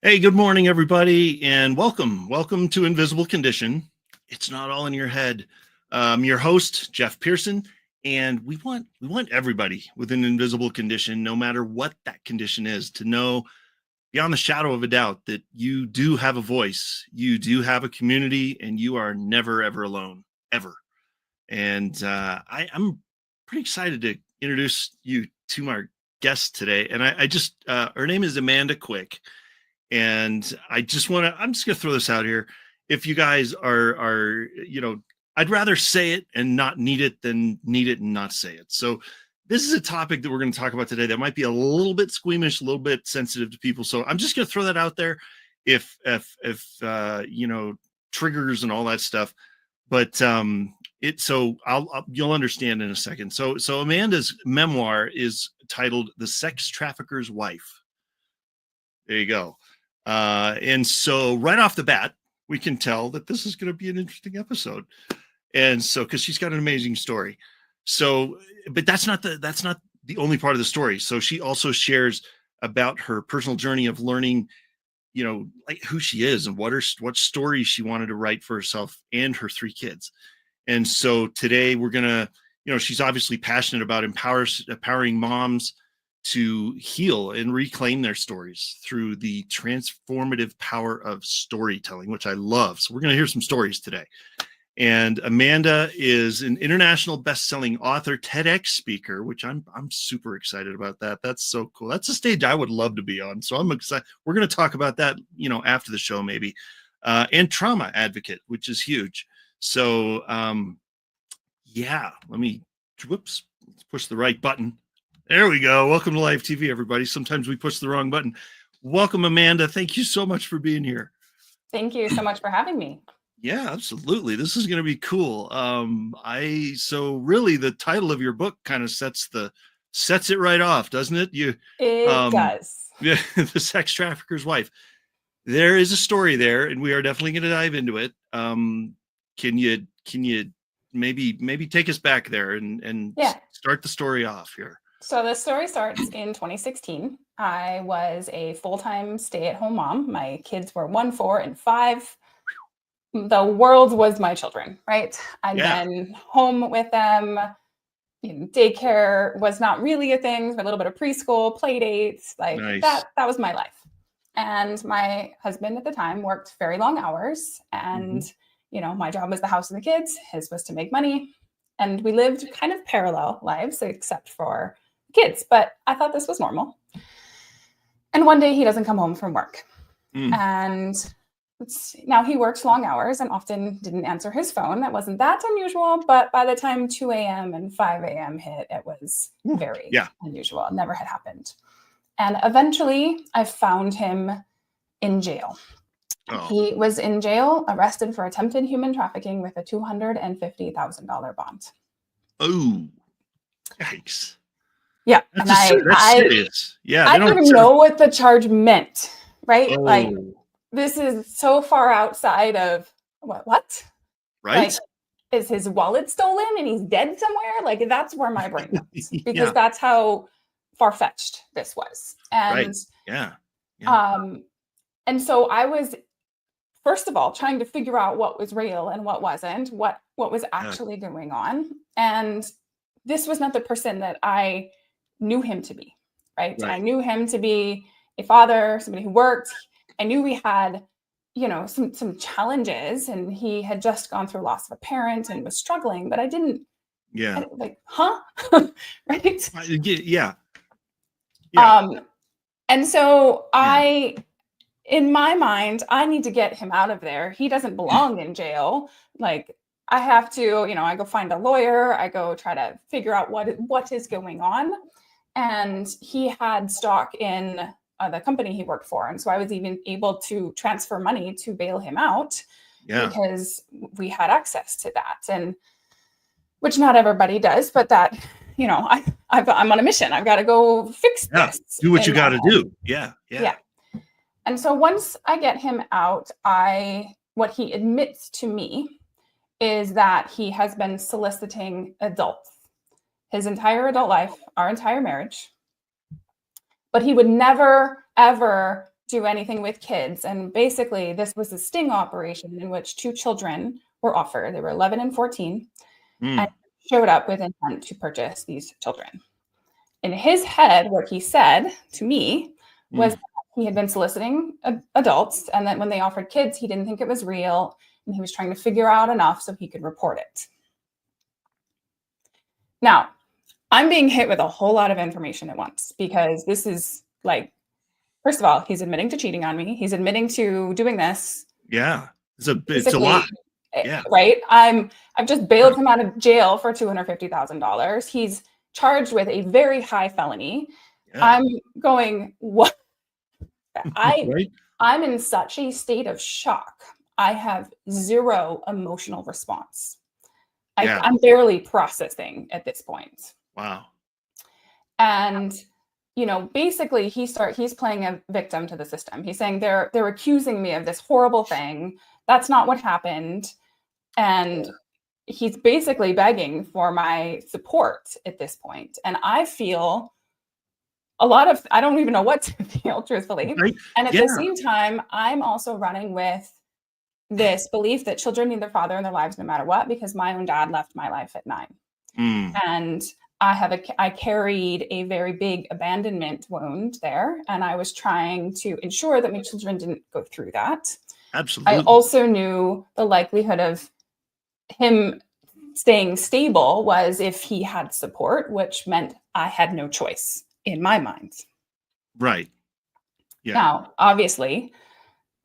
Hey, good morning, everybody, and welcome. Welcome to Invisible Condition. It's not all in your head. I'm your host, Jeff Pearson, and we want everybody with an invisible condition, no matter what that condition is, to know beyond the shadow of a doubt that you do have a voice, you do have a community, and you are never, ever alone, ever. And I'm pretty excited to introduce you to my guest today. And her name is Amanda Quick. And I'm just going to throw this out here. If you guys are, I'd rather say it and not need it than need it and not say it. So this is a topic that we're going to talk about today that might be a little bit squeamish, a little bit sensitive to people. So I'm just going to throw that out there if triggers and all that stuff. But you'll understand in a second. So Amanda's memoir is titled The Sex Trafficker's Wife. There you go. And so right off the bat, we can tell that this is going to be an interesting episode. And so, cause she's got an amazing story. So, but that's not the only part of the story. So she also shares about her personal journey of learning, like who she is and what stories she wanted to write for herself and her 3 kids. And so today we're going to, she's obviously passionate about empowering moms to heal and reclaim their stories through the transformative power of storytelling, which I love. So we're going to hear some stories today. And Amanda is an international bestselling author, TEDx speaker, which I'm super excited about that. That's so cool. That's a stage I would love to be on. So I'm excited. We're going to talk about that, after the show, maybe. And trauma advocate, which is huge. So, let's push the right button. There we go. Welcome to live TV, everybody. Sometimes we push the wrong button. Welcome, Amanda. Thank you so much for being here. Thank you so much for having me. Yeah, absolutely. This is going to be cool. So really the title of your book kind of sets it right off, doesn't it? It does. Yeah, The Sex Trafficker's Wife. There is a story there, and we are definitely going to dive into it. Can you maybe take us back there and start the story off here? So the story starts in 2016. I was a full-time stay-at-home mom. My kids were 1, 4, and 5. The world was my children, right? I'd been home with them. Daycare was not really a thing. A little bit of preschool, play dates, nice. That was my life. And my husband at the time worked very long hours. And, my job was the house and the kids. His was to make money. And we lived kind of parallel lives, except for kids. But I thought this was normal. And one day he doesn't come home from work. And now he works long hours and often didn't answer his phone. That wasn't that unusual. But by the time 2 a.m. and 5 a.m. hit, it was very unusual. It never had happened. And eventually I found him in jail. Oh. He was in jail, arrested for attempted human trafficking with a $250,000 bond. Oh, yikes. Yeah. That's serious. Yeah. I didn't even know what the charge meant, right? Oh. This is so far outside of what? Right. Is his wallet stolen and he's dead somewhere? That's where my brain goes because that's how far-fetched this was. And And so I was, first of all, trying to figure out what was real and what wasn't, what was actually going on. And this was not the person that I knew him to be, right? I knew him to be a father, somebody who worked. I knew we had, some challenges, and he had just gone through loss of a parent and was struggling, but I didn't right? And so in my mind, I need to get him out of there. He doesn't belong in jail. Like, I have to, I go find a lawyer. I go try to figure out what is going on. And he had stock in the company he worked for. And so I was even able to transfer money to bail him out because we had access to that. And which not everybody does, but that, I'm on a mission. I've got to go fix this. Do what you got to do. Yeah. And so once I get him out, what he admits to me is that he has been soliciting adults his entire adult life, our entire marriage, but he would never, ever do anything with kids. And basically, this was a sting operation in which 2 children were offered. They were 11 and 14, and showed up with intent to purchase these children. In his head, what he said to me was that he had been soliciting adults, and that when they offered kids, he didn't think it was real, and he was trying to figure out enough so he could report it. Now, I'm being hit with a whole lot of information at once, because this is like, first of all, he's admitting to cheating on me. He's admitting to doing this. Yeah. It's a lot. Yeah. Right. I've just bailed him out of jail for $250,000. He's charged with a very high felony. Yeah. I'm going, what? I'm in such a state of shock. I have zero emotional response. I'm barely processing at this point. Wow. And, basically he's playing a victim to the system. He's saying they're accusing me of this horrible thing. That's not what happened. And he's basically begging for my support at this point. And I feel I don't even know what to feel, truthfully. Right? And at the same time, I'm also running with this belief that children need their father in their lives no matter what, because my own dad left my life at 9. And I carried a very big abandonment wound there. And I was trying to ensure that my children didn't go through that. Absolutely. I also knew the likelihood of him staying stable was if he had support, which meant I had no choice in my mind. Right. Yeah. Now, obviously,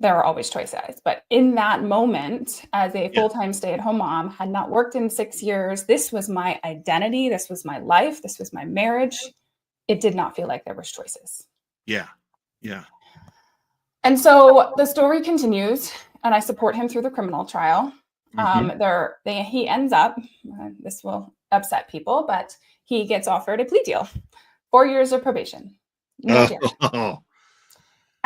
there are always choices, but in that moment, as a full-time stay-at-home mom, had not worked in 6 years, this was my identity, this was my life, this was my marriage. It did not feel like there was choices. Yeah. And so the story continues, and I support him through the criminal trial. He ends up, this will upset people, but he gets offered a plea deal, 4 years of probation. No jail.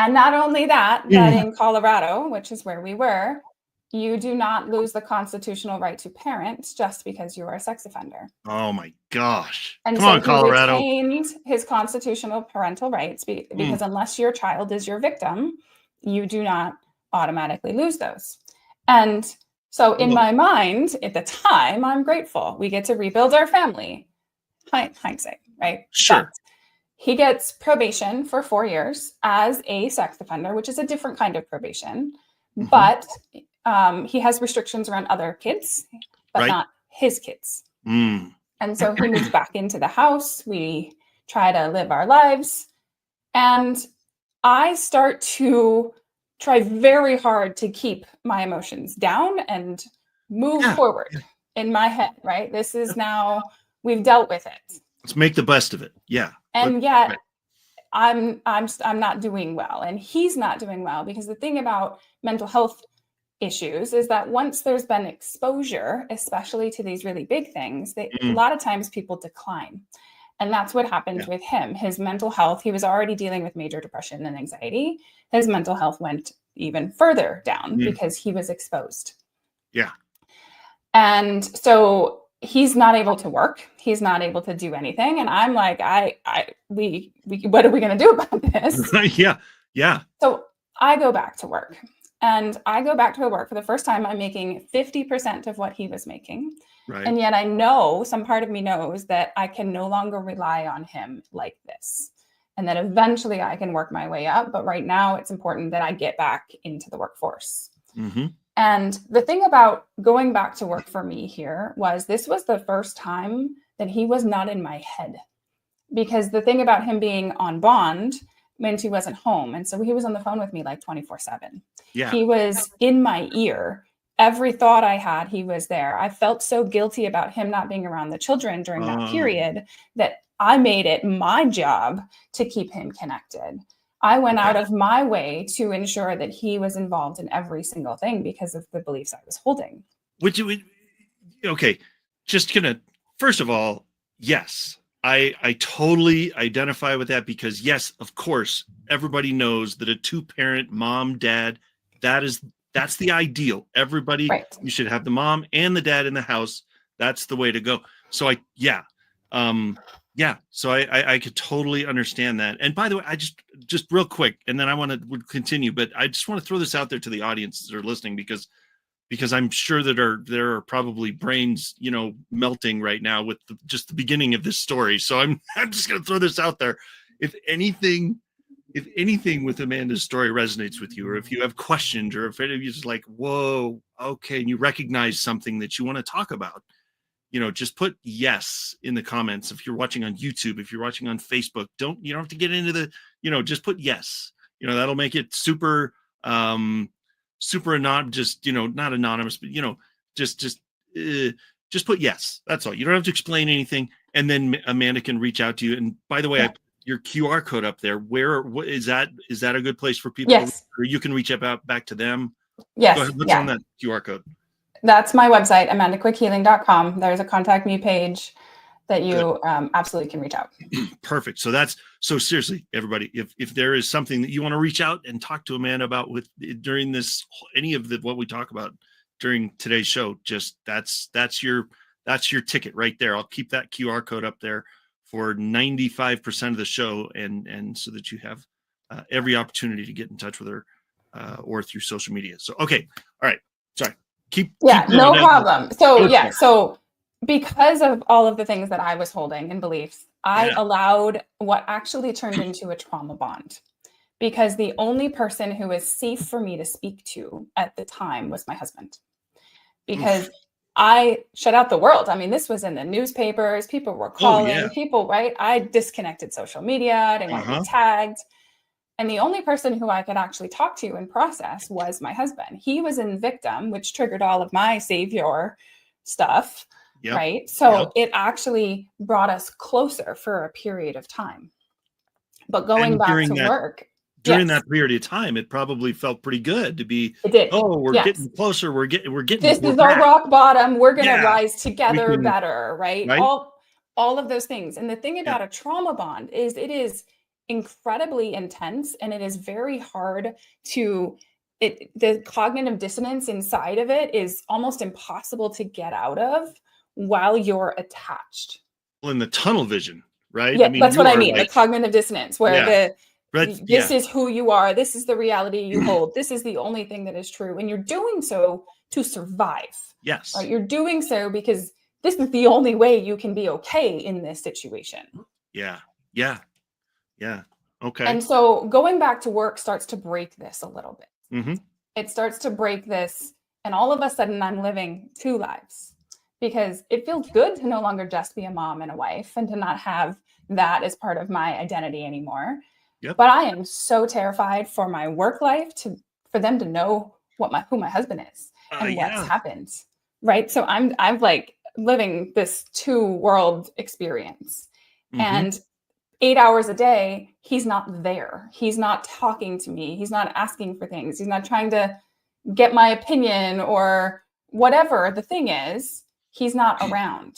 And not only that, but in Colorado, which is where we were, you do not lose the constitutional right to parent just because you are a sex offender. Oh my gosh. And Come on, Colorado. He retained his constitutional parental rights because unless your child is your victim, you do not automatically lose those. And so in my mind, at the time, I'm grateful. We get to rebuild our family. Hindsight, right? Sure. But he gets probation for 4 years as a sex offender, which is a different kind of probation. But he has restrictions around other kids, but not his kids. And so he moves back into the house. We try to live our lives. And I start to try very hard to keep my emotions down and move forward in my head, right? This is now, we've dealt with it. Let's make the best of it. Yeah. And yet I'm not doing well, and he's not doing well, because the thing about mental health issues is that once there's been exposure, especially to these really big things, a lot of times people decline. And that's what happened with him. His mental health, he was already dealing with major depression and anxiety. His mental health went even further down because he was exposed. Yeah. And so he's not able to work. He's not able to do anything. And I'm like, what are we going to do about this? Yeah. Yeah. So I go back to work, and I go back to work for the first time. I'm making 50% of what he was making. Right. And yet I know, some part of me knows that I can no longer rely on him like this. And that eventually I can work my way up. But right now it's important that I get back into the workforce. Mm-hmm. And the thing about going back to work for me here was this was the first time that he was not in my head. Because the thing about him being on bond meant he wasn't home. And so he was on the phone with me like 24/7. Yeah. He was in my ear. Every thought I had, he was there. I felt so guilty about him not being around the children during that period that I made it my job to keep him connected. I went out of my way to ensure that he was involved in every single thing because of the beliefs I was holding. Okay, just gonna, first of all, yes, I totally identify with that, because yes, of course, everybody knows that a 2-parent mom, dad, that's the ideal. Everybody, Right. You should have the mom and the dad in the house. That's the way to go. So so I could totally understand that. And by the way, I just real quick, and then I want to continue, but I just want to throw this out there to the audience that are listening, because I'm sure that there are probably brains, melting right now with just the beginning of this story. So I'm just going to throw this out there. If anything with Amanda's story resonates with you, or if you have questions, or if any of you is like, whoa, okay, and you recognize something that you want to talk about, just put yes in the comments. If you're watching on YouTube, if you're watching on Facebook, you don't have to get into the, just put yes. That'll make it super anonymous, just, not anonymous, but, just put yes. That's all. You don't have to explain anything. And then Amanda can reach out to you. And by the way, I put your QR code up there. What is that? Is that a good place for people? Yes. Or you can reach out back to them? Yes. Go ahead. What's on that QR code? That's my website, amandaquickhealing.com. There's a contact me page that you absolutely can reach out. Perfect. So seriously, everybody, if there is something that you want to reach out and talk to Amanda about during this, any of what we talk about during today's show, just that's your ticket right there. I'll keep that QR code up there for 95% of the show, and so that you have every opportunity to get in touch with her or through social media. So, okay. All right. Sorry. Keep no problem. So because of all of the things that I was holding and beliefs, I allowed what actually turned into a trauma bond, because the only person who was safe for me to speak to at the time was my husband, because I shut out the world. I mean, this was in the newspapers. People were calling people, right? I disconnected social media. I didn't want to be tagged. And the only person who I could actually talk to and process was my husband. He was in victim, which triggered all of my savior stuff, right? So it actually brought us closer for a period of time. But going back to work. During that period of time, it probably felt pretty good to be, we're getting closer. We're getting, this is our rock bottom. We're going to rise together better, right? All of those things. And the thing about a trauma bond is it is incredibly intense, and it is very hard the cognitive dissonance inside of it is almost impossible to get out of while you're attached. Well, in the tunnel vision, right? Yeah, that's what I mean. The cognitive dissonance, where this is who you are. This is the reality you hold. This is the only thing that is true. And you're doing so to survive. Yes. Right? You're doing so because this is the only way you can be okay in this situation. Yeah. Okay. And so going back to work starts to break this a little bit. Mm-hmm. It starts to break this. And all of a sudden I'm living 2 lives, because it feels good to no longer just be a mom and a wife and to not have that as part of my identity anymore. Yep. But I am so terrified for my work life for them to know who my husband is and what's happened. Right. So I'm like living this 2-world experience. Mm-hmm. And 8 hours a day, he's not there. He's not talking to me. He's not asking for things. He's not trying to get my opinion or whatever the thing is. He's not around.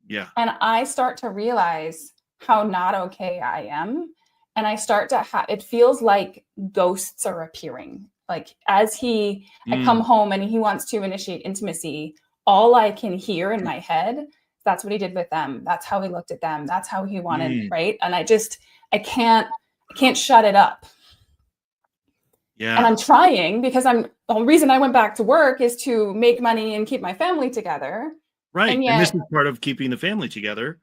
Yeah. And I start to realize how not okay I am. And I start to it feels like ghosts are appearing. Like as I come home and he wants to initiate intimacy, all I can hear in my head, that's what he did with them. That's how he looked at them. That's how he wanted, right? And I can't shut it up. Yeah. And I'm trying because the reason I went back to work is to make money and keep my family together. Right. And And this yet, is part of keeping the family together,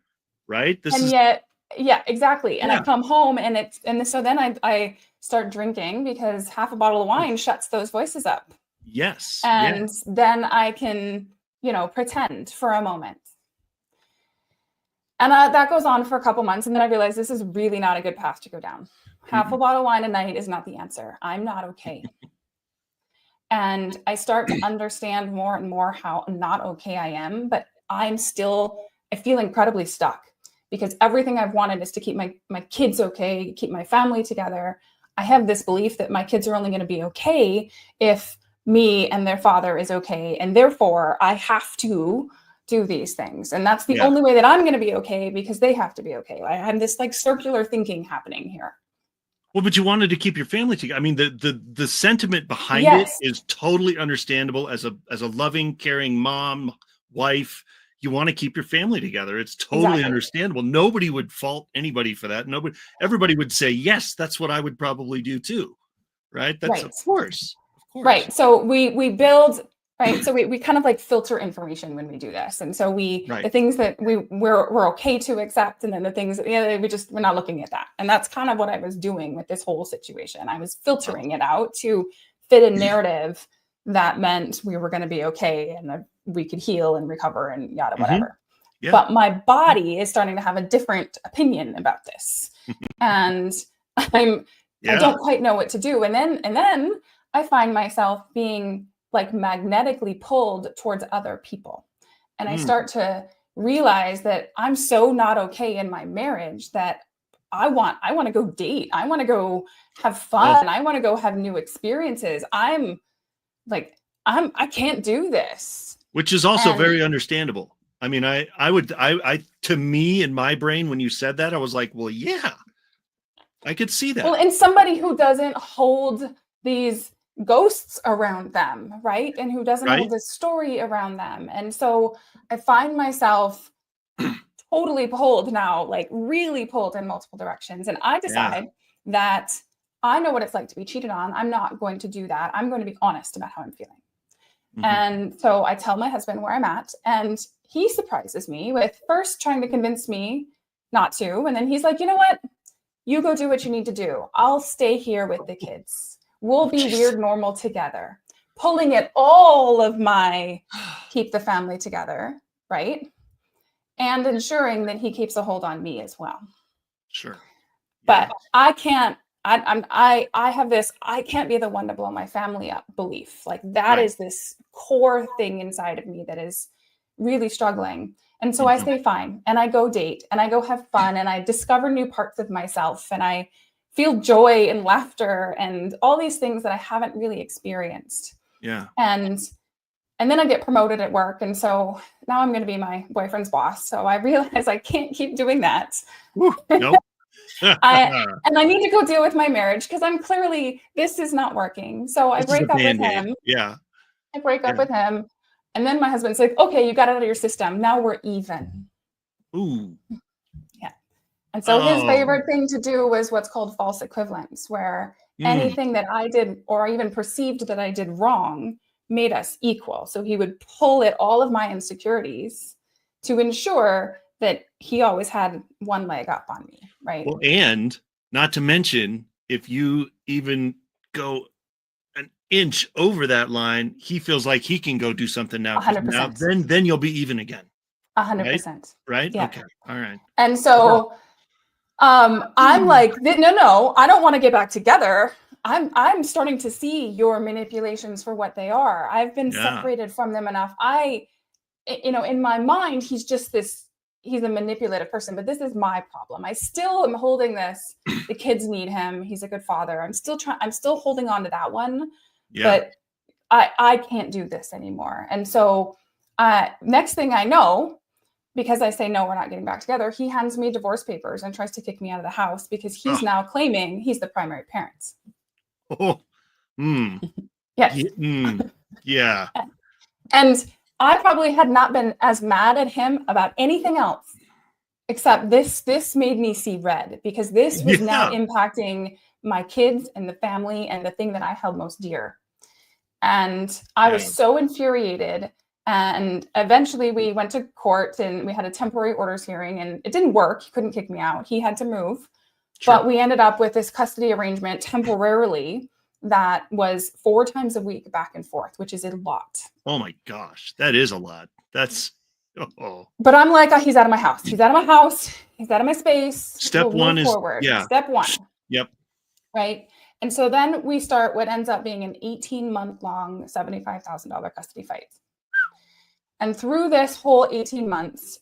right? This and is, yet, yeah, exactly. And I yeah. come home so then I start drinking because half a bottle of wine shuts those voices up. Yes. And then I can, pretend for a moment. And that goes on for a couple months. And then I realized this is really not a good path to go down. Half a bottle of wine a night is not the answer. I'm not okay. And I start to understand more and more how not okay I am, but I feel incredibly stuck because everything I've wanted is to keep my kids okay, keep my family together. I have this belief that my kids are only going to be okay if me and their father is okay. And therefore I have to do these things. And that's the only way that I'm going to be okay because they have to be okay. I have this like circular thinking happening here. Well, but you wanted to keep your family together. I mean, the sentiment behind it is totally understandable. As a loving, caring mom, wife, you want to keep your family together. It's totally understandable. Nobody would fault anybody for that. Everybody would say, yes, that's what I would probably do too. Right. That's of course. Right. So we build, right. So we kind of like filter information when we do this. And so the things that we're okay to accept. And then the things, we're not looking at that. And that's kind of what I was doing with this whole situation. I was filtering it out to fit a narrative that meant we were going to be okay and we could heal and recover and yada, whatever. Yeah. But my body is starting to have a different opinion about this. And I don't quite know what to do. And then I find myself being like magnetically pulled towards other people. And I start to realize that I'm so not okay in my marriage that I want to go date. I want to go have fun. I want to go have new experiences. I can't do this. Which is also very understandable. I mean, I to me in my brain, when you said that, I was like, well, yeah, I could see that. Well, and somebody who doesn't hold these ghosts around them, right? And who doesn't hold this story around them. And so I find myself totally pulled now, like really pulled in multiple directions. And I decide that I know what it's like to be cheated on. I'm not going to do that. I'm going to be honest about how I'm feeling. Mm-hmm. And so I tell my husband where I'm at, and he surprises me with first trying to convince me not to. And then he's like, you know what? You go do what you need to do. I'll stay here with the kids. We'll be weird normal together, pulling at all of my keep the family together, right? And ensuring that he keeps a hold on me as well. Sure. But I can't, I have this, I can't be the one to blow my family up belief. Like that is this core thing inside of me that is really struggling. And so I stay fine and I go date and I go have fun and I discover new parts of myself and I feel joy and laughter and all these things that I haven't really experienced. Yeah. And then I get promoted at work. And so now I'm going to be my boyfriend's boss. So I realize I can't keep doing that. Nope. And I need to go deal with my marriage because this is not working. So I break up with him. Yeah. I break up with him. And then my husband's like, okay, you got it out of your system. Now we're even. Ooh. Yeah. And so his favorite thing to do was what's called false equivalence, where anything that I did or even perceived that I did wrong made us equal. So he would pull at all of my insecurities to ensure that he always had one leg up on me, right? Well, and not to mention, if you even go an inch over that line, he feels like he can go do something now. 100%. Then you'll be even again. 100%. Right? Yeah. Okay. All right. And so I'm like, no, I don't want to get back together. I'm starting to see your manipulations for what they are. I've been separated from them enough. In my mind, he's a manipulative person, but this is my problem. I still am holding this. The kids need him. He's a good father. I'm still holding on to that one, but I can't do this anymore. And so next thing I know, because I say, no, we're not getting back together, he hands me divorce papers and tries to kick me out of the house because he's now claiming he's the primary parent. Oh, yes. Yeah. And I probably had not been as mad at him about anything else, except this made me see red because this was now impacting my kids and the family and the thing that I held most dear. And I was so infuriated. And eventually we went to court and we had a temporary orders hearing, and it didn't work. He couldn't kick me out. He had to move. Sure. But we ended up with this custody arrangement temporarily that was 4 times a week back and forth, which is a lot. Oh my gosh, that is a lot. That's But I'm like, he's out of my house. He's out of my house. He's out of my space. Step one is forward. Yeah. Step one. Yep. Right. And so then we start what ends up being an 18-month-long, $75,000 custody fight. And through this whole 18 months,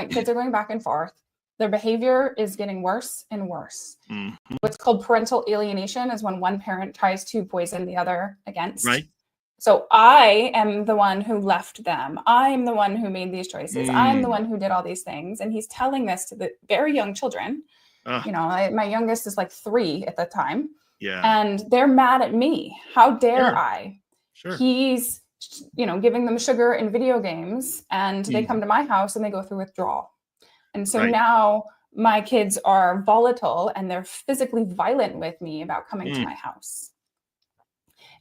kids are going back and forth. Their behavior is getting worse and worse. Mm-hmm. What's called parental alienation is when one parent tries to poison the other against. Right. So I am the one who left them. I am the one who made these choices. I am the one who did all these things. And he's telling this to the very young children. My youngest is like 3 at the time. Yeah. And they're mad at me. How dare I? Sure. He's, giving them sugar and video games, and they come to my house and they go through withdrawal. And so now my kids are volatile and they're physically violent with me about coming to my house.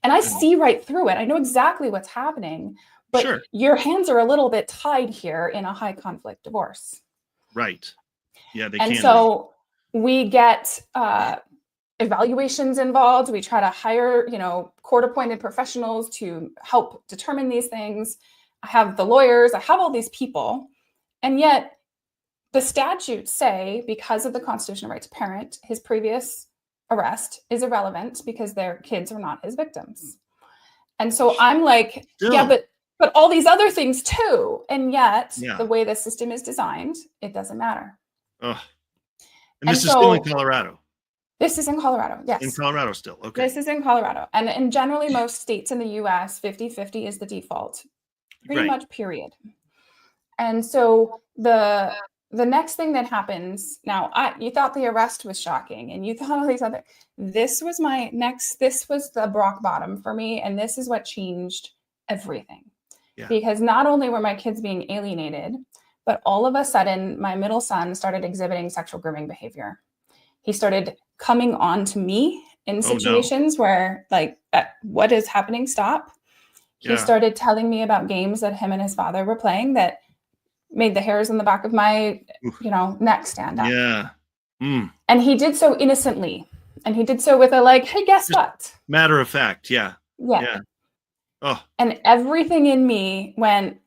And I see right through it. I know exactly what's happening, but your hands are a little bit tied here in a high conflict divorce. Right. Yeah. And so we get evaluations involved. We try to hire, court-appointed professionals to help determine these things. I have the lawyers. I have all these people. And yet the statutes say, because of the constitutional right to parent, his previous arrest is irrelevant because their kids are not his victims. And so I'm like, but all these other things too. And yet the way the system is designed, it doesn't matter. And this is still in Colorado. This is in Colorado. Yes. In Colorado still. Okay. This is in Colorado. And generally most states in the US, 50-50 is the default. Pretty much, period. And so the next thing that happens, now you thought the arrest was shocking and you thought all these other, this was the rock bottom for me. And this is what changed everything. Yeah. Because not only were my kids being alienated, but all of a sudden my middle son started exhibiting sexual grooming behavior. He started coming on to me in situations where what is happening? Stop. He started telling me about games that him and his father were playing that made the hairs on the back of my, neck stand up. Yeah. And he did so innocently. And he did so with a hey, guess what? Matter of fact. Yeah. Yeah. Oh. And everything in me went,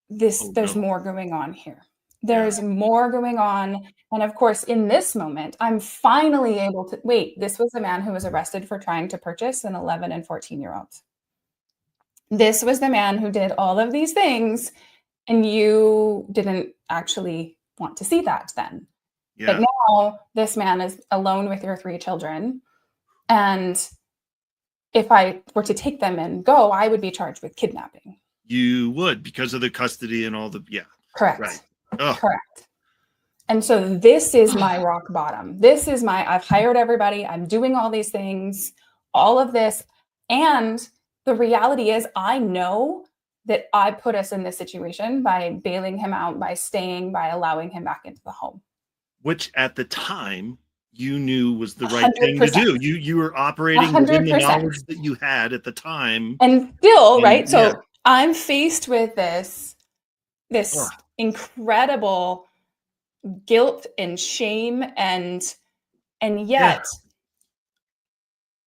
there's more going on here. There's more going on. And of course, in this moment, I'm finally able to wait. This was a man who was arrested for trying to purchase an 11 and 14-year-old. This was the man who did all of these things. And you didn't actually want to see that then. Yeah. But now this man is alone with your 3 children. And if I were to take them and go, I would be charged with kidnapping. You would, because of the custody and all the, Correct. Right. Correct. And so this is my rock bottom. I've hired everybody. I'm doing all these things, all of this. And the reality is I know that I put us in this situation by bailing him out, by staying, by allowing him back into the home. Which at the time you knew was the right 100%. Thing to do. You were operating 100%. Within the knowledge that you had at the time. And still, right? So I'm faced with this incredible guilt and shame and yet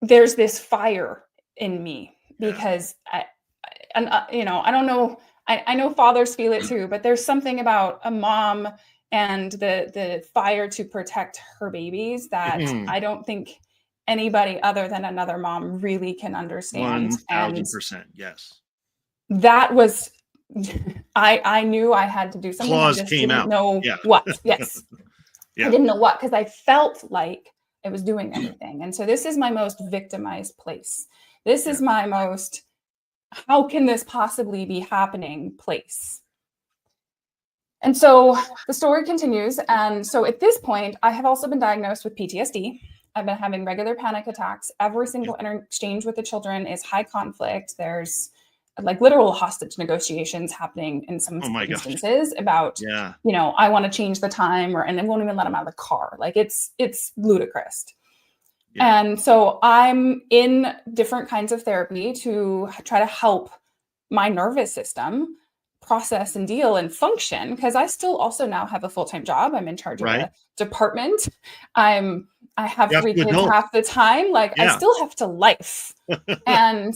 there's this fire in me because I don't know. I know fathers feel it too, but there's something about a mom and the fire to protect her babies that I don't think anybody other than another mom really can understand. 1,000%. Yes. That was, I knew I had to do something. Claws I just came didn't out. know what. Yes. I didn't know what, because I felt like I was doing everything. And so this is my most victimized place. This is my most, how can this possibly be happening place? And so the story continues. And so at this point, I have also been diagnosed with PTSD. I've been having regular panic attacks. Every single exchange with the children is high conflict. There's literal hostage negotiations happening in some instances about, I want to change the time and they won't even let them out of the car. It's ludicrous. Yeah. And so I'm in different kinds of therapy to try to help my nervous system process and deal and function, because I still also now have a full-time job. I'm in charge of Right. a department. I have You have 3 to kids adult. half the time. Like I Yeah. still have to life. And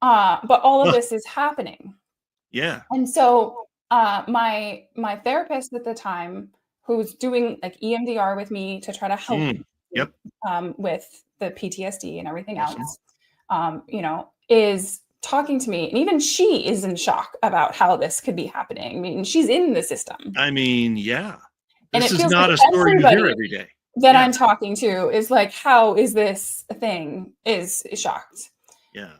but all of this is happening. Yeah. And so my therapist at the time, who was doing like EMDR with me to try to help Yep. with the PTSD and everything Awesome. else, is talking to me. And even she is in shock about how this could be happening. I mean, she's in the system. I mean, yeah. And This it is feels not like a story you hear everybody every day. that Yeah. I'm talking to is like, how is this a thing? Is shocked. Yeah.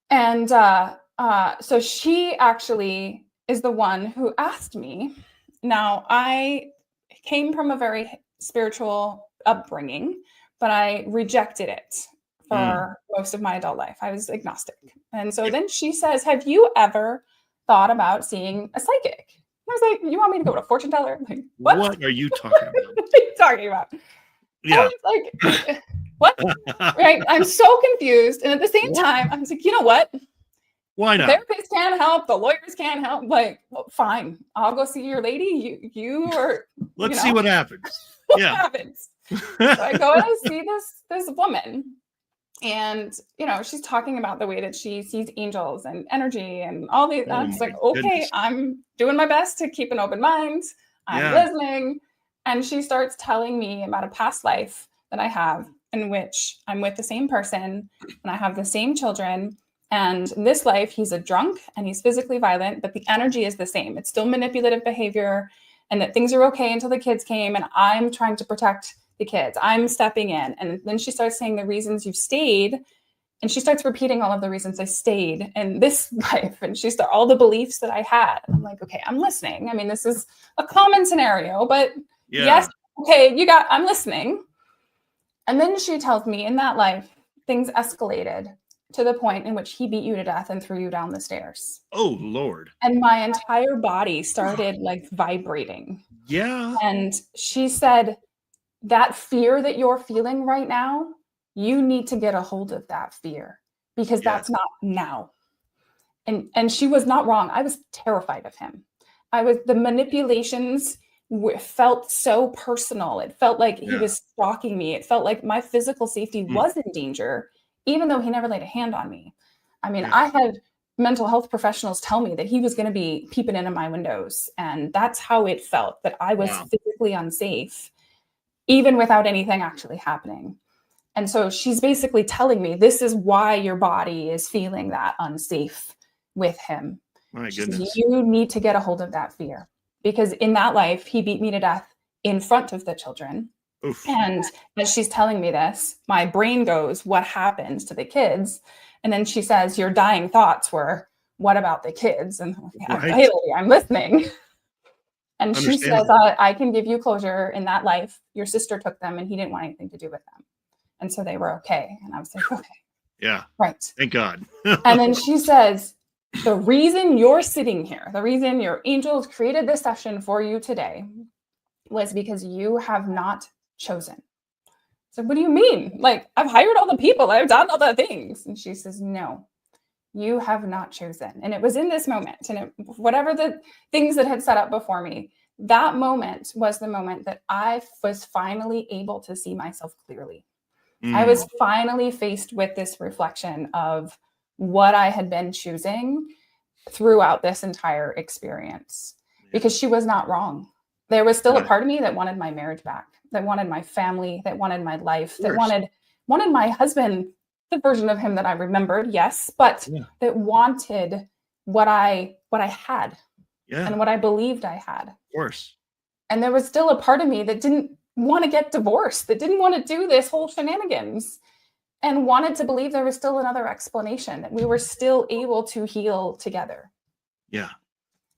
And so she actually is the one who asked me. Now, I came from a very spiritual upbringing, but I rejected it for most of my adult life. I was agnostic. And so Yeah. then she says, have you ever thought about seeing a psychic? I was like, you want me to go to a fortune teller? Like, What are you talking about? What are you talking about? Yeah. I was like, what? Right? I'm so confused. And at the same What? time, I was like, you know what? Why The not? therapists can't help. The lawyers can't help. Like, well, fine. I'll go see your lady. You are. Let's see what happens. What Yeah. happens? So I go and I see this woman, and she's talking about the way that she sees angels and energy and all these. Oh I'm just my like, okay, goodness. I'm doing my best to keep an open mind. I'm Yeah. listening, and she starts telling me about a past life that I have, in which I'm with the same person and I have the same children. And in this life, he's a drunk and he's physically violent, but the energy is the same. It's still manipulative behavior, and that things are okay until the kids came. And I'm trying to protect the kids. I'm stepping in. And then she starts saying the reasons you've stayed. And she starts repeating all of the reasons I stayed in this life. And she starts all the beliefs that I had. And I'm like, okay, I'm listening. I mean, this is a common scenario, but yes, okay, I'm listening. And then she tells me in that life, things escalated to the point in which he beat you to death and threw you down the stairs. Oh, Lord. And my entire body started like vibrating. Yeah. And she said, that fear that you're feeling right now, you need to get a hold of that fear, because that's not now. And she was not wrong. I was terrified of him. The manipulations felt so personal. It felt like he was stalking me. It felt like my physical safety was in danger, even though he never laid a hand on me. I mean, I had mental health professionals tell me that he was going to be peeping into my windows. And that's how it felt, that I was physically unsafe, even without anything actually happening. And so she's basically telling me, this is why your body is feeling that unsafe with him. My goodness. You need to get a hold of that fear, because in that life, he beat me to death in front of the children. Oof. And as she's telling me this, my brain goes, what happens to the kids? And then she says, your dying thoughts were, what about the kids? And I'm listening. And she says, I can give you closure. In that life, your sister took them and he didn't want anything to do with them. And so they were okay. And I was like, okay. Yeah. Right. Thank God. And then she says, the reason you're sitting here, the reason your angels created this session for you today was because you have not chosen. So what do you mean? Like, I've hired all the people, I've done all the things. And she says, no, you have not chosen. And it was in this moment, and whatever the things that had set up before me, that moment was the moment that I was finally able to see myself clearly. I was finally faced with this reflection of what I had been choosing throughout this entire experience, because she was not wrong. There was still a part of me that wanted my marriage back, that wanted my family, that wanted my life, that wanted my husband, the version of him that I remembered, yes, but that wanted what I had and what I believed I had. Of course. And there was still a part of me that didn't want to get divorced, that didn't want to do this whole shenanigans, and wanted to believe there was still another explanation, that we were still able to heal together. Yeah.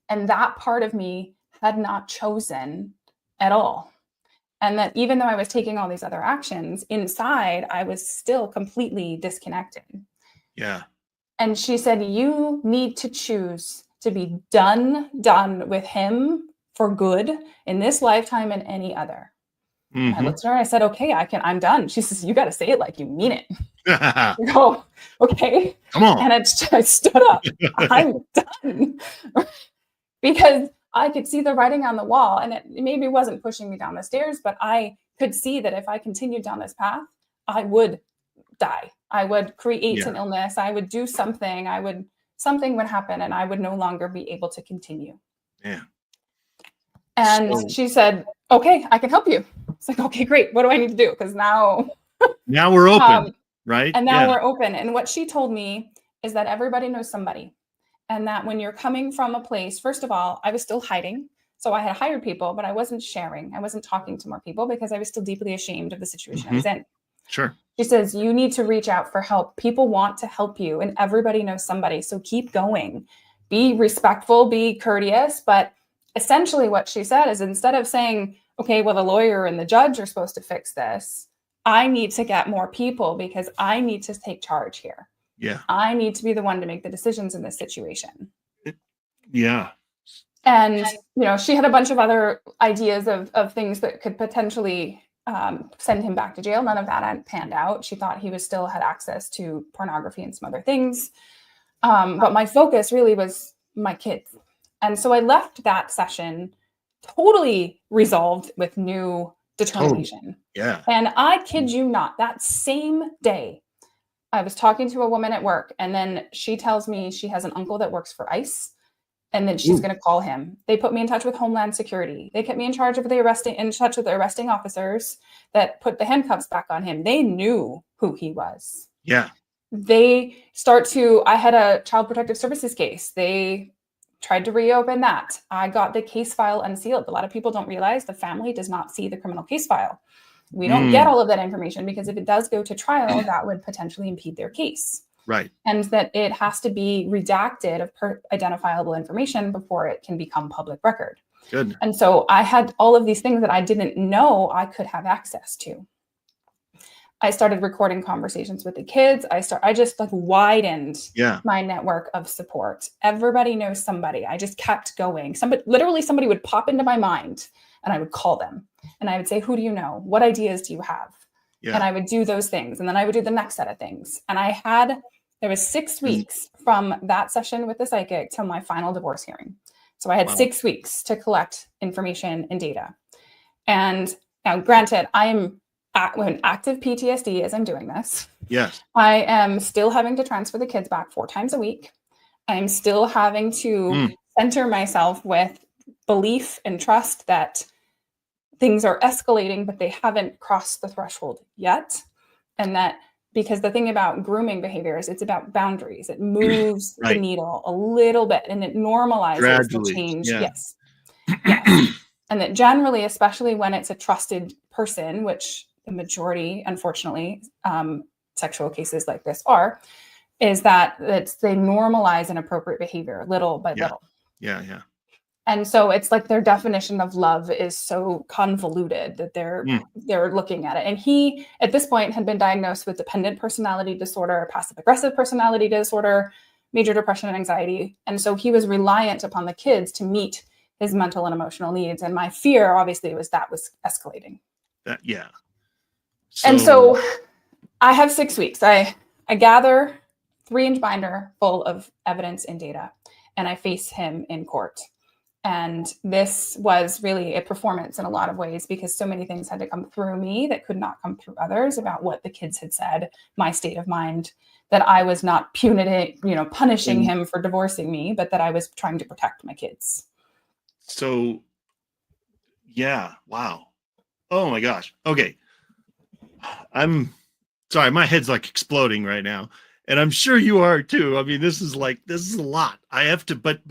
And that part of me had not chosen at all. And that even though I was taking all these other actions, inside, I was still completely disconnected. Yeah. And she said, you need to choose to be done with him for good in this lifetime and any other. And I looked at her and I said, okay, I'm done. She says, you got to say it like you mean it. Mm-hmm. I go, okay. Come on. And I stood up. I'm done. Because I could see the writing on the wall, and it maybe wasn't pushing me down the stairs, but I could see that if I continued down this path, I would die. I would create an illness. I would do something. Something would happen, and I would no longer be able to continue. Yeah. And she said, okay, I can help you. It's like, okay, great. What do I need to do? Because now we're open, right? And now we're open. And what she told me is that everybody knows somebody. And that when you're coming from a place, first of all, I was still hiding. So I had hired people, but I wasn't sharing. I wasn't talking to more people because I was still deeply ashamed of the situation I was in. Sure. She says, you need to reach out for help. People want to help you, and everybody knows somebody. So keep going. Be respectful, be courteous. But essentially what she said is, instead of saying, okay, well, the lawyer and the judge are supposed to fix this, I need to get more people because I need to take charge here. Yeah. I need to be the one to make the decisions in this situation. Yeah. And, she had a bunch of other ideas of things that could potentially send him back to jail. None of that had panned out. She thought he still had access to pornography and some other things. But my focus really was my kids. And so I left that session totally resolved with new determination. Totally. Yeah. And I kid you not, that same day, I was talking to a woman at work, and then she tells me she has an uncle that works for ICE, and then she's going to call him. They put me in touch with Homeland Security. They kept me in touch with the arresting officers that put the handcuffs back on him. They knew who he was. Yeah. I had a child protective services case. They tried to reopen that. I got the case file unsealed. A lot of people don't realize the family does not see the criminal case file. We don't get all of that information because if it does go to trial, that would potentially impede their case. Right. And that it has to be redacted of identifiable information before it can become public record. Good. And so I had all of these things that I didn't know I could have access to. I started recording conversations with the kids. I just widened my network of support. Everybody knows somebody. I just kept going. Somebody would pop into my mind and I would call them and I would say, who do you know? What ideas do you have? Yeah. And I would do those things. And then I would do the next set of things. And there was 6 weeks from that session with the psychic till my final divorce hearing. So I had 6 weeks to collect information and data. And now granted, I am with active PTSD as I'm doing this. Yes. I am still having to transfer the kids back 4 times a week. I'm still having to center myself with belief and trust that things are escalating, but they haven't crossed the threshold yet. And that because the thing about grooming behaviors, it's about boundaries. It moves the needle a little bit and it normalizes gradually the change. Yeah. Yes. And that generally, especially when it's a trusted person, which the majority, unfortunately, sexual cases like this is that they normalize inappropriate behavior little by little. Yeah, yeah. And so it's like their definition of love is so convoluted that they're looking at it. And he, at this point, had been diagnosed with dependent personality disorder, passive aggressive personality disorder, major depression and anxiety. And so he was reliant upon the kids to meet his mental and emotional needs. And my fear, obviously, was escalating. And so I have 6 weeks. I gather 3-inch binder full of evidence and data, and I face him in court. And this was really a performance in a lot of ways because so many things had to come through me that could not come through others about what the kids had said, my state of mind, that I was not punitive, punishing him for divorcing me, but that I was trying to protect my kids. So, yeah. Wow. Oh my gosh. Okay. I'm sorry. My head's like exploding right now. And I'm sure you are too. I mean, this is a lot. I have to, but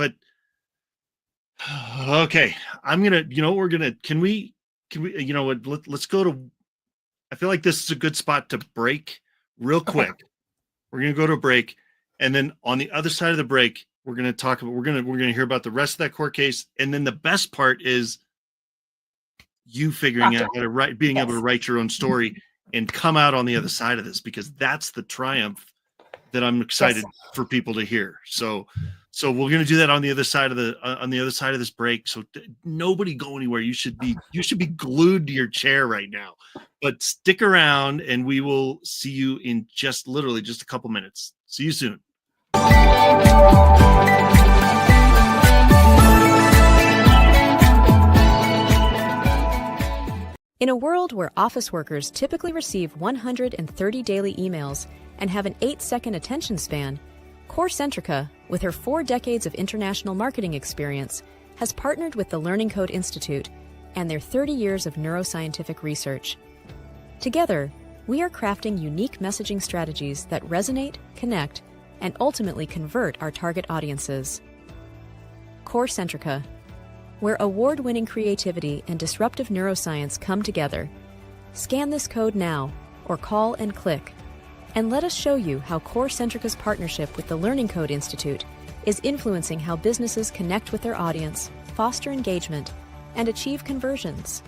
okay. I'm going to, can we, let's go to, I feel like this is a good spot to break real quick. Okay. We're going to go to a break. And then on the other side of the break, we're going to hear about the rest of that court case. And then the best part is you figuring out how to being able to write your own story and come out on the other side of this, because that's the triumph that I'm excited for people to hear. So So we're going to do that on the other side of this break. So nobody go anywhere. You should be glued to your chair right now, but stick around and we will see you in literally just a couple minutes. See you soon. In a world where office workers typically receive 130 daily emails and have an 8-second attention span, CoreCentrica, with her 4 decades of international marketing experience, has partnered with the Learning Code Institute and their 30 years of neuroscientific research. Together, we are crafting unique messaging strategies that resonate, connect, and ultimately convert our target audiences. CoreCentrica, where award-winning creativity and disruptive neuroscience come together. Scan this code now, or call and click, and let us show you how CoreCentrica's partnership with the Learning Code Institute is influencing how businesses connect with their audience, foster engagement, and achieve conversions.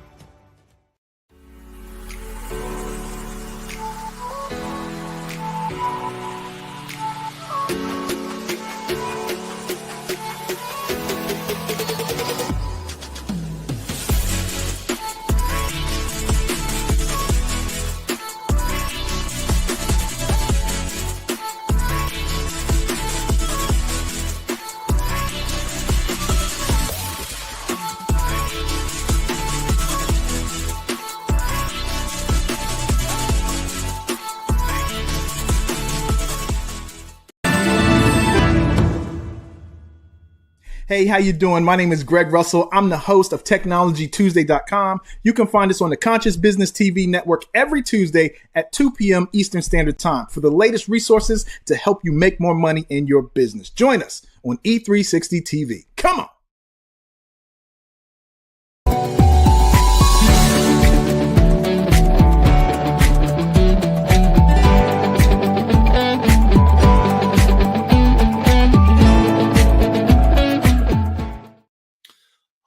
Hey, how you doing? My name is Greg Russell. I'm the host of TechnologyTuesday.com. You can find us on the Conscious Business TV network every Tuesday at 2 p.m. Eastern Standard Time for the latest resources to help you make more money in your business. Join us on E360 TV. Come on.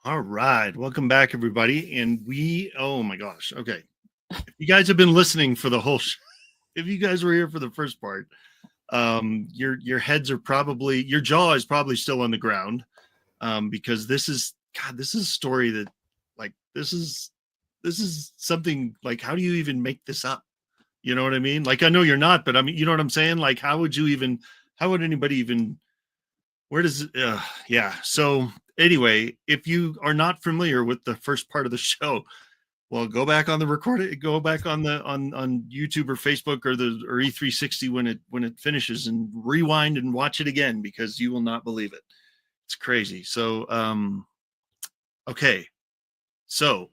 All right. Welcome back, everybody. And oh my gosh. Okay. If you guys have been listening for the whole if you guys were here for the first part, your heads are probably, your jaw is probably still on the ground, because this is a story that, like, this is something, like, how do you even make this up? You know what I mean? Like, I know you're not, but I mean, you know what I'm saying? Like, how would anybody even, where does it, yeah. So anyway, if you are not familiar with the first part of the show, well, go back on the go back on YouTube or Facebook or E360 when it finishes, and rewind and watch it again, because you will not believe it. It's crazy. So, okay. So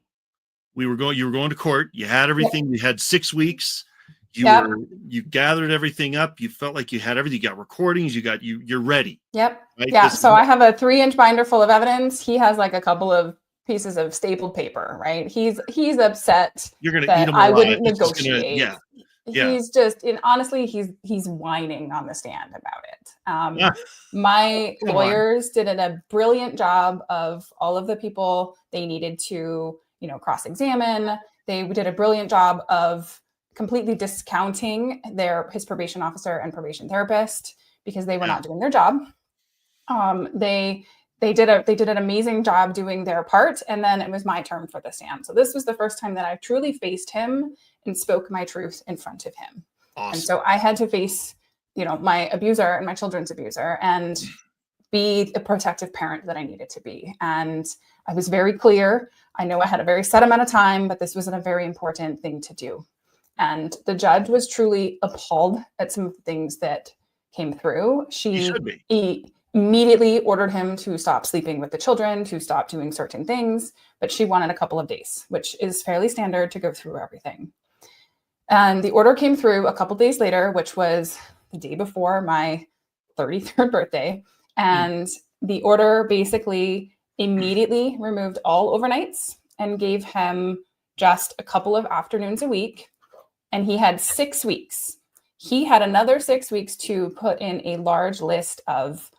you were going to court. You had everything. You had 6 weeks. You gathered everything up. You felt like you had everything. You got recordings. You're ready. Yep. Right? Yeah. So I have a 3-inch binder full of evidence. He has like a couple of pieces of stapled paper, right? He's upset. You're going to that eat him I alive. wouldn't negotiate. Yeah. He's just, and honestly, he's whining on the stand about it. My lawyers did a brilliant job of all of the people they needed to, cross-examine. They did a brilliant job of completely discounting his probation officer and probation therapist, because they were not doing their job. They did an amazing job doing their part, and then it was my turn for the stand. So this was the first time that I truly faced him and spoke my truth in front of him. Awesome. And so I had to face, my abuser and my children's abuser, and be the protective parent that I needed to be. And I was very clear. I know I had a very set amount of time, but this was a very important thing to do. And the judge was truly appalled at some of the things that came through. She immediately ordered him to stop sleeping with the children, to stop doing certain things, but she wanted a couple of days, which is fairly standard to go through everything. And the order came through a couple of days later, which was the day before my 33rd birthday. And the order basically immediately removed all overnights and gave him just a couple of afternoons a week. And he had 6 weeks. He had another 6 weeks to put in a large list of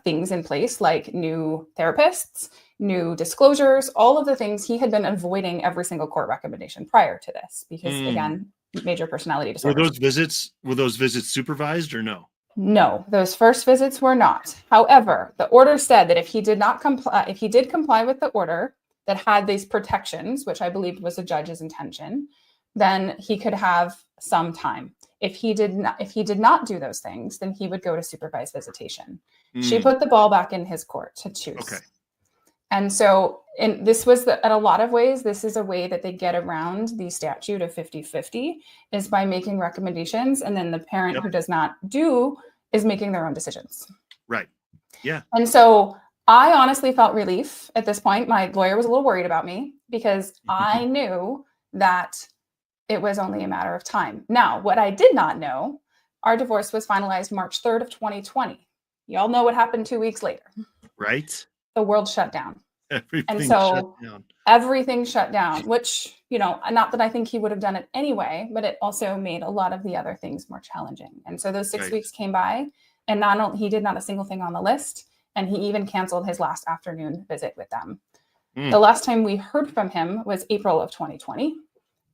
things in place, like new therapists, new disclosures, all of the things he had been avoiding every single court recommendation prior to this, because again, major personality disorder. Were those visits supervised or no? No, those first visits were not. However, the order said that if he did not comply, if he did comply with the order that had these protections, which I believed was the judge's intention, then he could have some time. If he did not do those things, then he would go to supervised visitation. She put the ball back in his court to choose. Okay. And so, this was in a lot of ways, this is a way that they get around the statute of 50-50 is by making recommendations. And then the parent who does not do is making their own decisions. Right. Yeah. And so I honestly felt relief at this point. My lawyer was a little worried about me because I knew that it was only a matter of time. Now, what I did not know, our divorce was finalized March 3rd of 2020. Y'all know what happened 2 weeks later. Right. The world shut down. Everything And so shut down. everything shut down, which, not that I think he would have done it anyway, but it also made a lot of the other things more challenging. And so those 6 Right. weeks came by, and not only he did not a single thing on the list, and he even canceled his last afternoon visit with them. The last time we heard from him was April of 2020.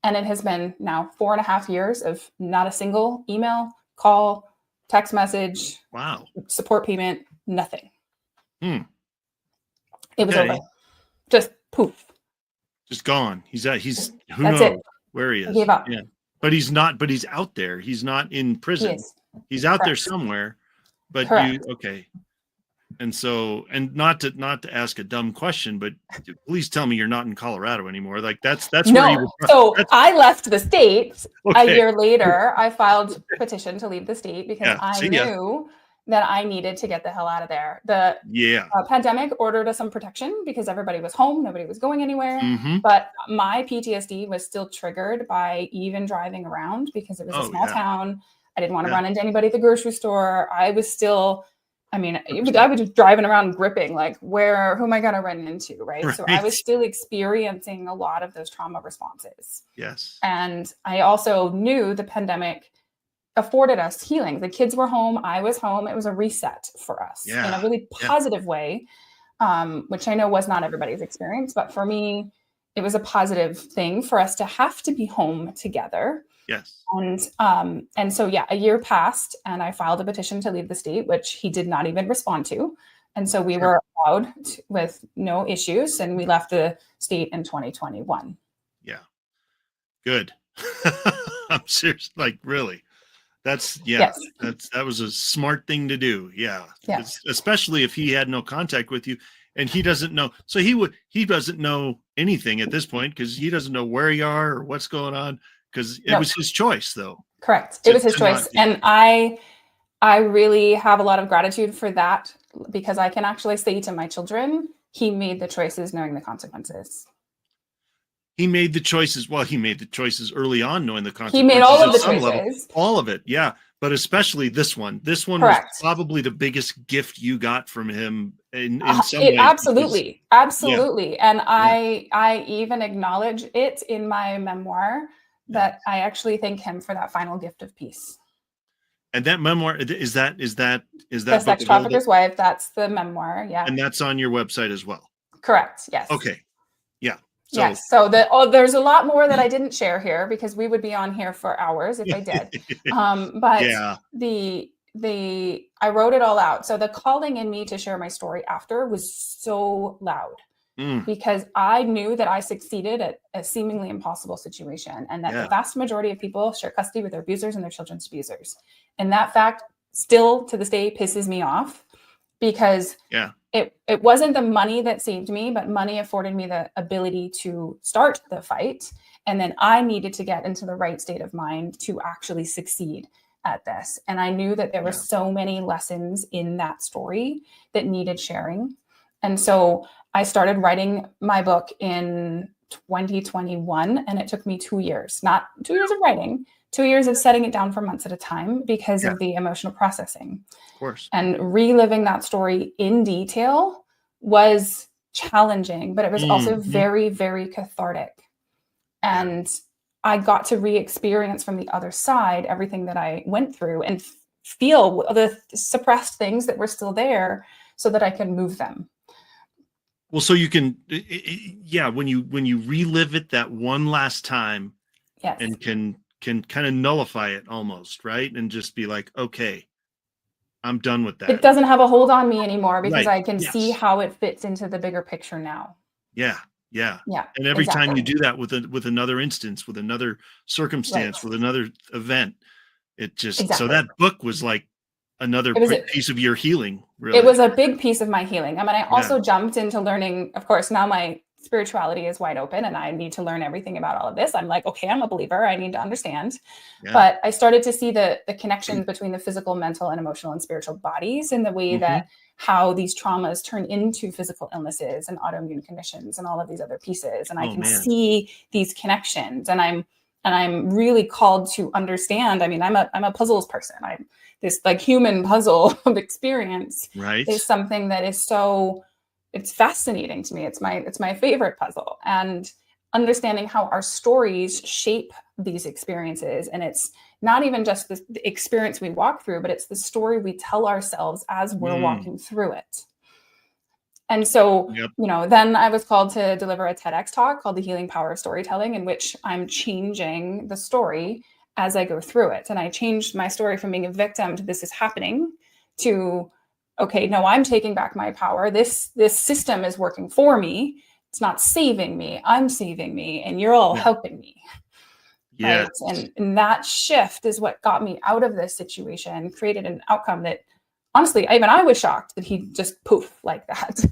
And it has been now 4.5 years of not a single email, call, text message, Wow. support payment, nothing. It was Okay. over. Just poof. Just gone. He's who That's knows it. where he is. He gave up. Yeah. But he's out there. He's not in He prison. is. He's out there Correct. somewhere. But Correct. okay. And so, and not to ask a dumb question, but please tell me you're not in Colorado anymore. Like that's where you No. were. So I left the state a Okay. year later. I filed a petition to leave the state because Yeah, I see ya. knew that I needed to get the hell out of there. The Yeah. pandemic ordered us some protection because everybody was home. Nobody was going anywhere. Mm-hmm. But my PTSD was still triggered by even driving around because it was a Oh, small yeah. town. I didn't want to Yeah. run into anybody at the grocery store. I was still, I was just driving around gripping, like, who am I going to run into? Right. So I was Right. still experiencing a lot of those trauma responses. Yes. And I also knew the pandemic afforded us healing. The kids were home. I was home. It was a reset for us in Yeah. a really positive way, which I know was not everybody's experience. But for me, it was a positive thing for us to have to be home together. Yes. And so, a year passed and I filed a petition to leave the state, which he did not even respond to. And so we were allowed with no issues, and we left the state in 2021. Yeah. Good. I'm serious. Like really. That was a smart thing to do. Yeah. Yes. Especially if he had no contact with you and he doesn't know. So he doesn't know anything at this point because he doesn't know where you are or what's going on because it was his choice though. Correct. It was his choice. And I really have a lot of gratitude for that because I can actually say to my children, he made the choices knowing the consequences. He made the choices. Well, he made the choices early on, knowing the consequences. He made all of the some choices. level. All of it, yeah. But especially this one. This one Correct. was probably the biggest gift you got from him in some ways. Absolutely. And I even acknowledge it in my memoir that I actually thank him for that final gift of peace. And that memoir is that The Sex Trafficker's Wife. That's the memoir. Yeah. And that's on your website as well. Correct. Yes. Okay. Yeah. So, yes. So there's a lot more that I didn't share here because we would be on here for hours if I did. But I wrote it all out. So the calling in me to share my story after was so loud because I knew that I succeeded at a seemingly impossible situation and that the vast majority of people share custody with their abusers and their children's abusers. And that fact still to this day pisses me off because it wasn't the money that saved me, but money afforded me the ability to start the fight. And then I needed to get into the right state of mind to actually succeed at this. And I knew that there were so many lessons in that story that needed sharing. And so I started writing my book in 2021, and it took me 2 years, not 2 years of writing, 2 years of setting it down for months at a time because of the emotional processing. Of course. And reliving that story in detail was challenging, but it was also very, very cathartic. And I got to re-experience from the other side everything that I went through and feel the suppressed things that were still there so that I could move them. Well, so you can, when you relive it that one last time and can kind of nullify it almost, right? And just be like, okay, I'm done with It that. doesn't have a hold on me anymore because Right. I can see Yes. how it fits into the bigger picture now. Yeah. Yeah. Yeah, And every time you exactly. do that with another instance, with another Right. circumstance, with another event, it just, so Exactly. that book was like another It was piece of your healing, It really. was a big piece of my healing. I mean, I Yeah. also jumped into learning, of course, now my spirituality is wide open and I need to learn everything about all of this. I'm like, okay, I'm a believer. I need to understand. Yeah. But I started to see the connections between the physical, mental, and emotional and spiritual bodies in the way Hmm. that how these traumas turn into physical illnesses and autoimmune conditions and all of these other pieces. And I Oh can man. see these connections and I'm really called to understand. I mean, I'm a puzzles person. I'm this like human puzzle of experience Right. is something that is so, it's fascinating to me. It's my favorite puzzle. And understanding how our stories shape these experiences. And it's not even just the experience we walk through, but it's the story we tell ourselves as we're Mm. walking through it. And so, Yep. then I was called to deliver a TEDx talk called The Healing Power of Storytelling, in which I'm changing the story as I go through it. And I changed my story from being a victim to this is happening to, okay, no, I'm taking back my power. This system is working for me. It's not saving me. I'm saving me. And you're all Yeah. helping me. Yes. Right. And that shift is what got me out of this situation, created an outcome that honestly, even I was shocked that he just poof like that.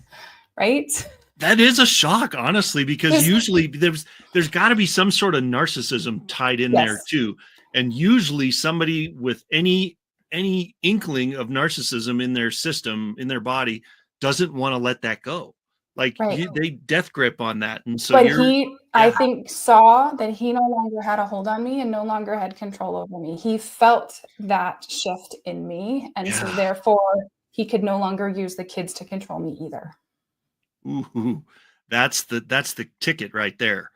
Right. That is a shock, honestly, because There's- usually there's got to be some sort of narcissism tied in there Yes. too. And usually somebody with any inkling of narcissism in their system, in their body, doesn't want to let that go. Like Right. they death grip on that. And so But I yeah. think, saw that he no longer had a hold on me and no longer had control over me. He felt that shift in me. And so Yeah. therefore he could no longer use the kids to control me either. Ooh, that's the ticket right there.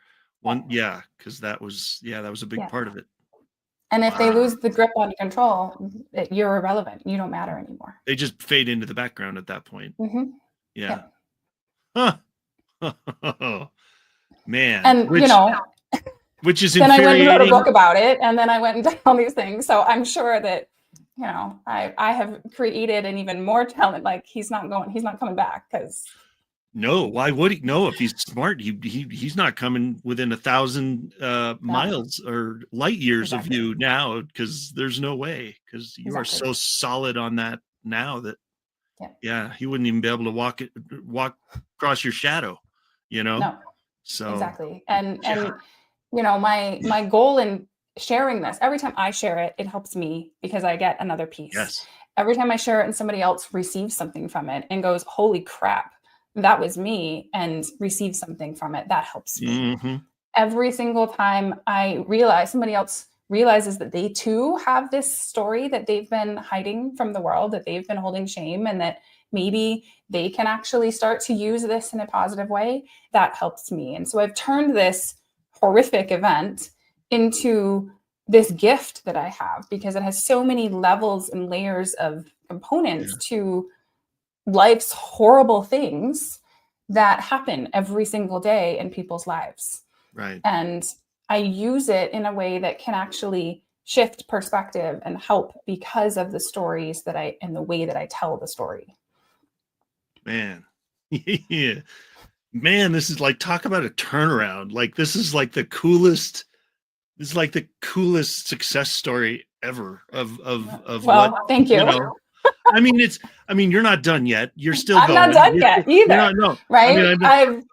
Yeah, because that was a big Yeah. part of it. And if they Wow. lose the grip on control, you're irrelevant. You don't matter anymore. They just fade into the background at that point. Mm-hmm. Yeah. Huh. Man. And, Which is then I went and wrote a infuriating. book about it. And then I went and did all these things. So I'm sure that, I have created an even more talent. Like he's not coming back because. No, why would he? No, if he's smart, he's not coming within 1,000 miles or light years of Exactly. you now, because there's no way, because you are so solid on that now that he wouldn't even be able to walk across your shadow, No, So exactly. And my goal in sharing this, every time I share it, it helps me because I get another piece. yes, Every time I share it and somebody else receives something from it and goes, holy crap, that was me, and receives something from it, that helps me. mm-hmm. Every single time I realize somebody else realizes that they too have this story that they've been hiding from the world, that they've been holding shame, and that maybe they can actually start to use this in a positive way, that helps me. And so I've turned this horrific event into this gift that I have, because it has so many levels and layers of components to life's horrible things that happen every single day in people's lives. Right. And I use it in a way that can actually shift perspective and help because of the stories and the way that I tell the story. Man. Yeah. Man, this is like, talk about a turnaround. Like, this is like the coolest success story ever of well, what, thank you. I mean, you're not done yet. You're still I'm going. not done yet either. No. Right. I mean,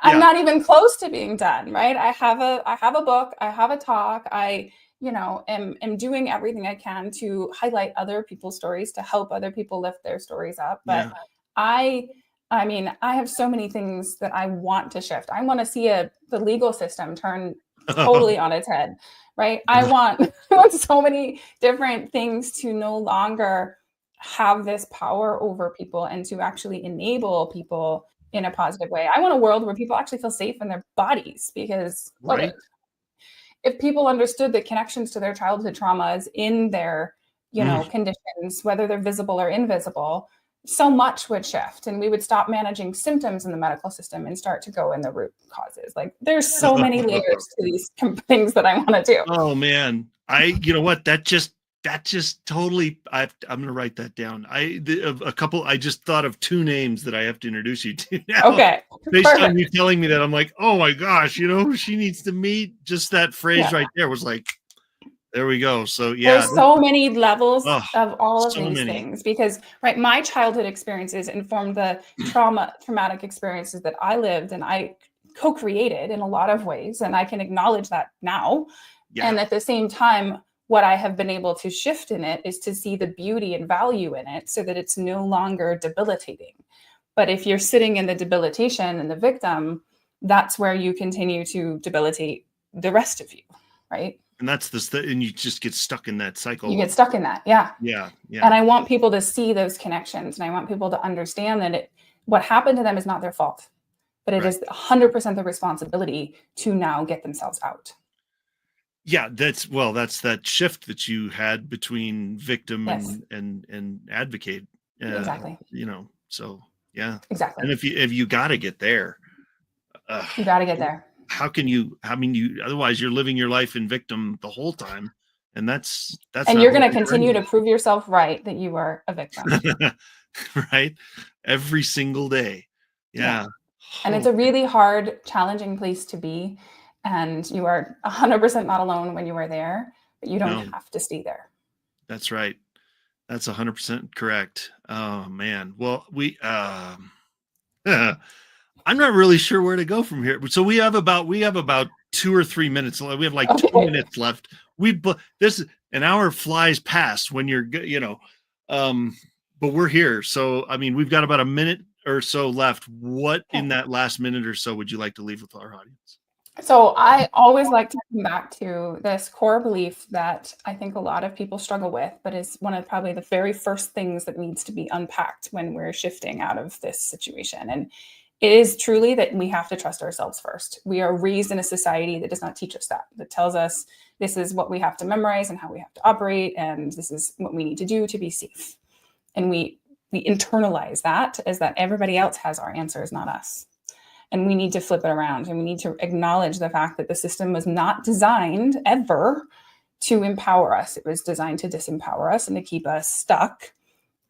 I'm not even close to being done. Right. I have a book. I have a talk. I, am doing everything I can to highlight other people's stories, to help other people lift their stories up. But I have so many things that I want to shift. I want to see the legal system turn totally on its head. Right. I want so many different things to no longer have this power over people and to actually enable people in a positive way. I want a world where people actually feel safe in their bodies, because if people understood the connections to their childhood traumas in their, conditions, whether they're visible or invisible, so much would shift, and we would stop managing symptoms in the medical system and start to go in the root causes. Like, there's so many layers to these things that I want to do. Oh man, you know what? That just that just totally, I'm going to write that down. I just thought of 2 names that I have to introduce you to now. Okay. Based on Perfect. you telling me that, I'm like, oh my gosh, who she needs to meet. Just that phrase right there was like, there we go. So yeah, there's so many levels oh, of all of so these many. things because, right, my childhood experiences informed the traumatic experiences that I lived and I co-created in a lot of ways. And I can acknowledge that now. Yeah. And at the same time, what I have been able to shift in it is to see the beauty and value in it so that it's no longer debilitating. But if you're sitting in the debilitation and the victim, that's where you continue to debilitate the rest of you, right? And that's and you just get stuck in that cycle. You get stuck in that. Yeah. Yeah. Yeah. And I want people to see those connections. And I want people to understand that what happened to them is not their fault, but it is 100% their responsibility to now get themselves out. Yeah. That's that shift that you had between victim and advocate. Exactly. So yeah. Exactly. And if you got to get there, you got to get there. How can you, otherwise you're living your life in victim the whole time. And that's, and you're going to continue to prove yourself right that you are a victim. Right. Every single day. Yeah. And it's a really hard, challenging place to be. And you are 100% not alone when you are there, but you don't have to stay there. That's right. That's 100% correct. Oh man. Well, I'm not really sure where to go from here. So we have about 2 or 3 minutes. We have like 2 minutes left. An hour flies past when you're, but we're here. So, I mean, we've got about a minute or so left. What in that last minute or so would you like to leave with our audience? So I always like to come back to this core belief that I think a lot of people struggle with, but is one of probably the very first things that needs to be unpacked when we're shifting out of this situation. And it is truly that we have to trust ourselves first. We are raised in a society that does not teach us that tells us this is what we have to memorize and how we have to operate, and this is what we need to do to be safe. And we internalize that as that everybody else has our answers, not us. And we need to flip it around, and we need to acknowledge the fact that the system was not designed ever to empower us. It was designed to disempower us and to keep us stuck.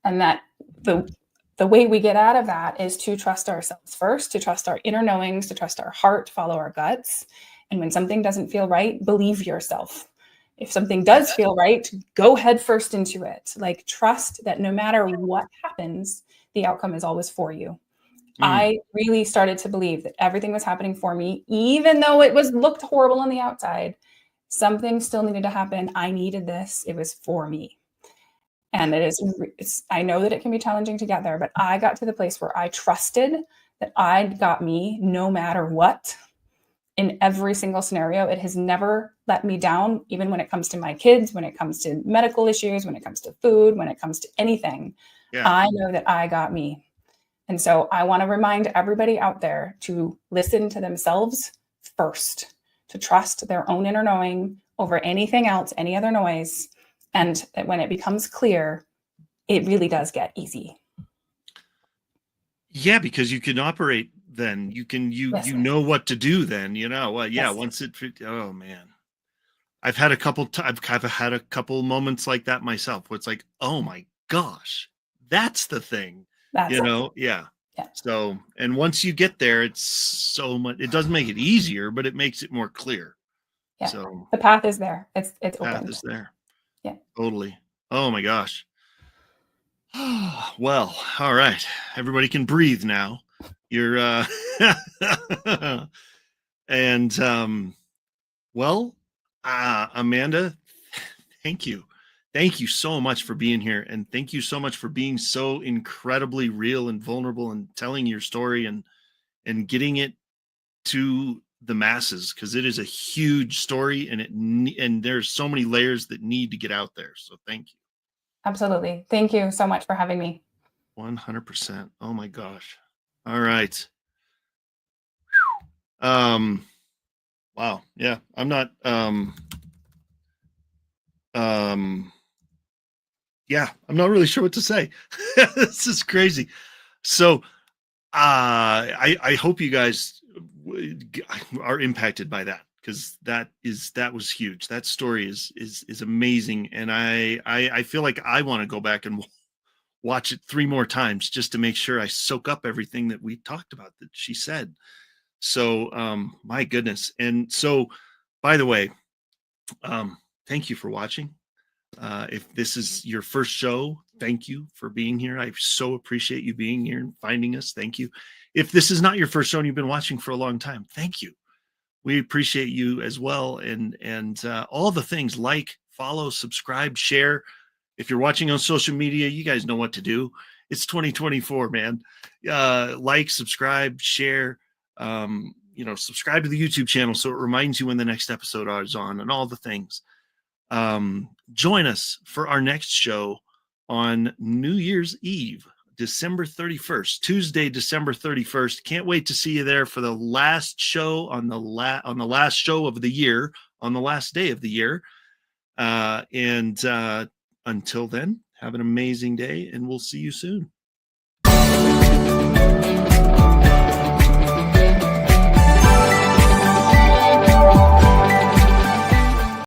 And that the way we get out of that is to trust ourselves first, to trust our inner knowings, to trust our heart, follow our guts. And when something doesn't feel right, believe yourself. If something does feel right, go head first into it. Like, trust that no matter what happens, the outcome is always for you. I really started to believe that everything was happening for me, even though it looked horrible on the outside. Something still needed to happen. I needed this. It was for me. And I know that it can be challenging to get there, but I got to the place where I trusted that I got me no matter what. In every single scenario, it has never let me down, even when it comes to my kids, when it comes to medical issues, when it comes to food, when it comes to anything. Yeah. I know that I got me. And so I want to remind everybody out there to listen to themselves first, to trust their own inner knowing over anything else, any other noise. And that when it becomes clear, it really does get easy. Yeah, because you can operate then. You know what to do then, once oh man. I've had a couple I've had a couple moments like that myself where it's like, oh my gosh, that's the thing. Yeah. So, and once you get there, it's so much, it doesn't make it easier, but it makes it more clear. Yeah. So the path is there. It's the path open. is there. Yeah. Totally. Oh my gosh. Well, all right. Everybody can breathe now. You're and Amanda, thank you. Thank you so much for being here. And thank you so much for being so incredibly real and vulnerable and telling your story and getting it to the masses, because it is a huge story and there's so many layers that need to get out there. So thank you. Absolutely. Thank you so much for having me. 100%. Oh my gosh. All right. Wow. Yeah. I'm not, yeah, I'm not really sure what to say. This is crazy. So, I hope you guys are impacted by that. because that was huge. That story is amazing, and I feel like I want to go back and watch it 3 more times just to make sure I soak up everything that we talked about that she said. So my goodness. And so, by the way, thank you for watching. If this is your first show, thank you for being here. I so appreciate you being here and finding us. Thank you. If this is not your first show and you've been watching for a long time, thank you. We appreciate you as well. And all the things, like, follow, subscribe, share. If you're watching on social media, you guys know what to do. It's 2024, man. Like, subscribe, share, subscribe to the YouTube channel so it reminds you when the next episode is on, and all the things. Join us for our next show on New Year's Eve, December 31st, Tuesday, December 31st. Can't wait to see you there for the last show on the last show of the year, on the last day of the year. Until then, have an amazing day, and we'll see you soon.